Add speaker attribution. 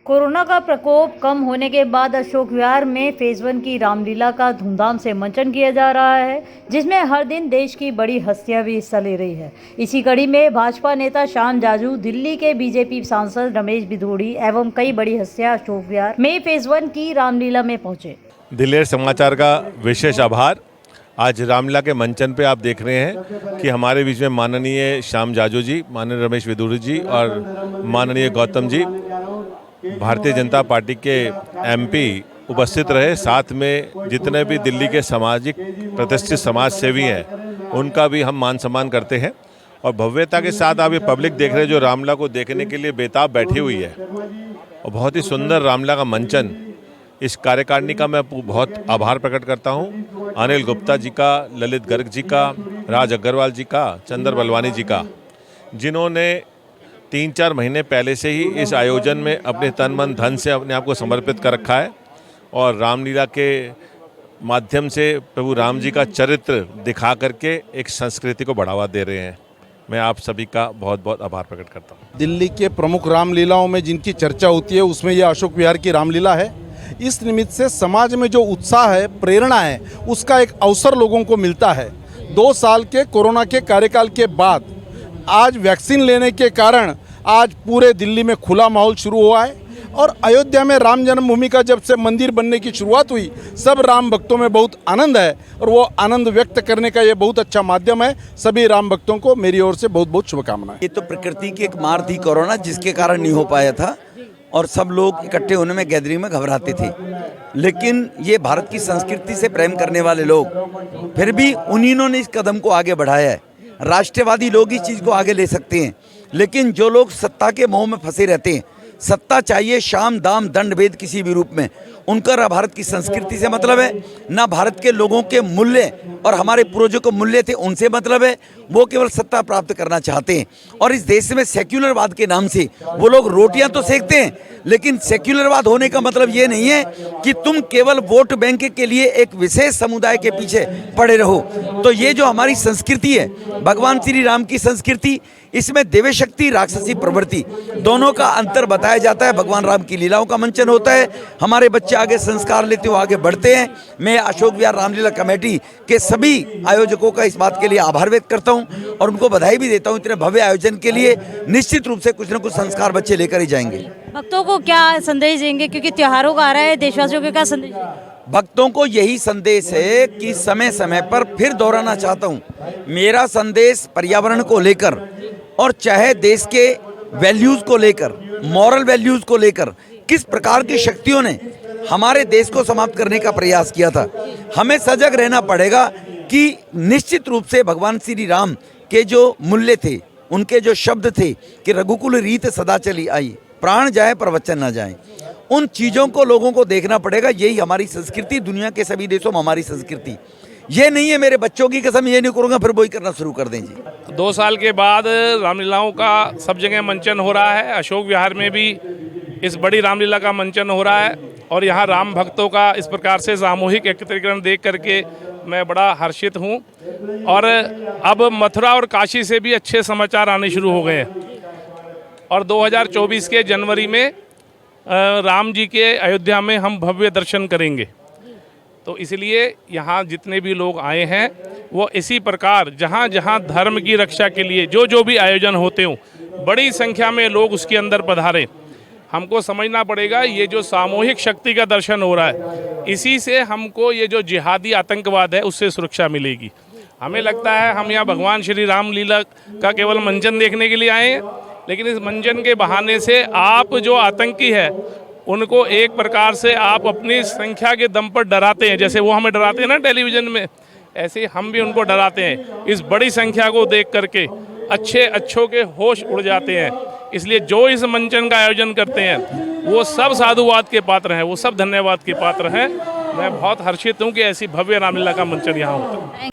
Speaker 1: Corona का प्रकोप कम होने के बाद अशोक विहार में फेज 1 की रामलीला का धूमधाम से मंचन किया जा रहा है, जिसमें हर दिन देश की बड़ी हस्तियां भी हिस्सा ले रही है। इसी कड़ी में भाजपा नेता श्याम जाजू, दिल्ली के बीजेपी सांसद रमेश बिधूड़ी एवं कई बड़ी हस्तियां अशोक विहार में फेज 1 की रामलीला में पहुंचे।
Speaker 2: दिलेर समाचार का विशेष आभार। आज रामलीला के मंचन पे आप देख रहे हैं कि हमारे बीच में माननीय श्याम जाजू जी, माननीय रमेश बिधूड़ी जी और माननीय गौतम जी भारतीय जनता पार्टी के एमपी उपस्थित रहे। साथ में जितने भी दिल्ली के सामाजिक प्रतिष्ठित समाज सेवी हैं उनका भी हम मान सम्मान करते हैं। और भव्यता के साथ आप ये पब्लिक देख रहे हैं जो रामलीला को देखने के लिए बेताब बैठी हुई है। और बहुत ही सुंदर रामलीला का मंचन, इस कार्यकारिणी का मैं बहुत आभार प्रकट करता हूं। अनिल गुप्ता जी का, ललित गर्ग जी का, राज अग्रवाल जी का, चंद्र बलवानी जी का, जिन्होंने 3-4 महीने पहले से ही इस आयोजन में अपने तन मन धन से अपने आप को समर्पित कर रखा है और रामलीला के माध्यम से प्रभु राम जी का चरित्र दिखा करके एक संस्कृति को बढ़ावा दे रहे हैं। मैं आप सभी का बहुत बहुत आभार प्रकट करता हूँ।
Speaker 3: दिल्ली के प्रमुख रामलीलाओं में जिनकी चर्चा होती है उसमें यह अशोक विहार की रामलीला है। इस निमित्त से समाज में जो उत्साह है, प्रेरणा है, उसका एक अवसर लोगों को मिलता है। 2 साल के कोरोना के कार्यकाल के बाद आज वैक्सीन लेने के कारण आज पूरे दिल्ली में खुला माहौल शुरू हुआ है। और अयोध्या में राम जन्मभूमि का जब से मंदिर बनने की शुरुआत हुई, सब राम भक्तों में बहुत आनंद है और वो आनंद व्यक्त करने का ये बहुत अच्छा माध्यम है। सभी राम भक्तों को मेरी ओर से बहुत बहुत शुभकामनाएं।
Speaker 4: ये तो प्रकृति की एक मार थी कोरोना, जिसके कारण नहीं हो पाया था और सब लोग इकट्ठे होने में, गैदरिंग में घबराते थे। लेकिन ये भारत की संस्कृति से प्रेम करने वाले लोग, फिर भी उन्हीं ने इस कदम को आगे बढ़ाया है। राष्ट्रवादी लोग इस चीज़ को आगे ले सकते हैं, लेकिन जो लोग सत्ता के मोह में फंसे रहते हैं, सत्ता चाहिए शाम दाम दंड भेद किसी भी रूप में, उनका ना भारत की संस्कृति से मतलब है, ना भारत के लोगों के मूल्य और हमारे पूर्वजों के मूल्य थे उनसे मतलब है। वो केवल सत्ता प्राप्त करना चाहते हैं और इस देश में सेक्युलरवाद के नाम से वो लोग रोटियां तो सेकते हैं, लेकिन सेक्युलरवाद होने का मतलब ये नहीं है कि तुम केवल वोट बैंक के लिए एक विशेष समुदाय के पीछे पड़े रहो। तो ये जो हमारी संस्कृति है, भगवान श्री राम की संस्कृति, इसमें देवी शक्ति, राक्षसी प्रवृत्ति दोनों का अंतर बताया जाता है। भगवान राम की लीलाओं का मंचन होता है। हमारे बच्चे आगे संस्कार लेते हुए आगे बढ़ते हैं। मैं अशोक विहार रामलीला कमेटी के सभी आयोजकों का इस बात के लिए आभार व्यक्त करता हूं और उनको बधाई भी देता हूं। इतने भव्य आयोजन के लिए निश्चित रूप से कुछ न कुछ संस्कार बच्चे लेकर ही जाएंगे।
Speaker 1: भक्तों को क्या संदेश देंगे, क्योंकि त्योहारों का आ रहा है, देशवासियों को क्या संदेश?
Speaker 4: भक्तों को यही संदेश है कि समय समय पर फिर दोहराना चाहता हूं, मेरा संदेश पर्यावरण को लेकर और चाहे देश के वैल्यूज़ को लेकर, मॉरल वैल्यूज़ को लेकर किस प्रकार की शक्तियों ने हमारे देश को समाप्त करने का प्रयास किया था। हमें सजग रहना पड़ेगा कि निश्चित रूप से भगवान श्री राम के जो मूल्य थे, उनके जो शब्द थे कि रघुकुल रीत सदा चली आई, प्राण जाए पर वचन ना जाए, उन चीज़ों को लोगों को देखना पड़ेगा। यही हमारी संस्कृति, दुनिया के सभी देशों में हमारी संस्कृति ये नहीं है। मेरे बच्चों की कसम ये नहीं करूँगा फिर वही करना शुरू कर दें जी।
Speaker 5: 2 साल के बाद रामलीलाओं का सब जगह मंचन हो रहा है। अशोक विहार में भी इस बड़ी रामलीला का मंचन हो रहा है और यहाँ राम भक्तों का इस प्रकार से सामूहिक एकत्रीकरण देख करके मैं बड़ा हर्षित हूँ। और अब मथुरा और काशी से भी अच्छे समाचार आने शुरू हो गए हैं और 2024 के जनवरी में राम जी के अयोध्या में हम भव्य दर्शन करेंगे। तो इसलिए यहाँ जितने भी लोग आए हैं वो इसी प्रकार जहाँ जहाँ धर्म की रक्षा के लिए जो भी आयोजन होते हों, बड़ी संख्या में लोग उसके अंदर पधारें। हमको समझना पड़ेगा ये जो सामूहिक शक्ति का दर्शन हो रहा है, इसी से हमको ये जो जिहादी आतंकवाद है उससे सुरक्षा मिलेगी। हमें लगता है हम यहाँ भगवान श्री राम लीला का केवल मंचन देखने के लिए आए हैं, लेकिन इस मंचन के बहाने से आप जो आतंकी है उनको एक प्रकार से आप अपनी संख्या के दम पर डराते हैं। जैसे वो हमें डराते हैं ना टेलीविज़न में, ऐसे हम भी उनको डराते हैं। इस बड़ी संख्या को देख करके अच्छों के होश उड़ जाते हैं। इसलिए जो इस मंचन का आयोजन करते हैं वो सब साधुवाद के पात्र हैं, वो सब धन्यवाद के पात्र हैं। मैं बहुत हर्षित हूँ कि ऐसी भव्य रामलीला का मंचन यहाँ होता है।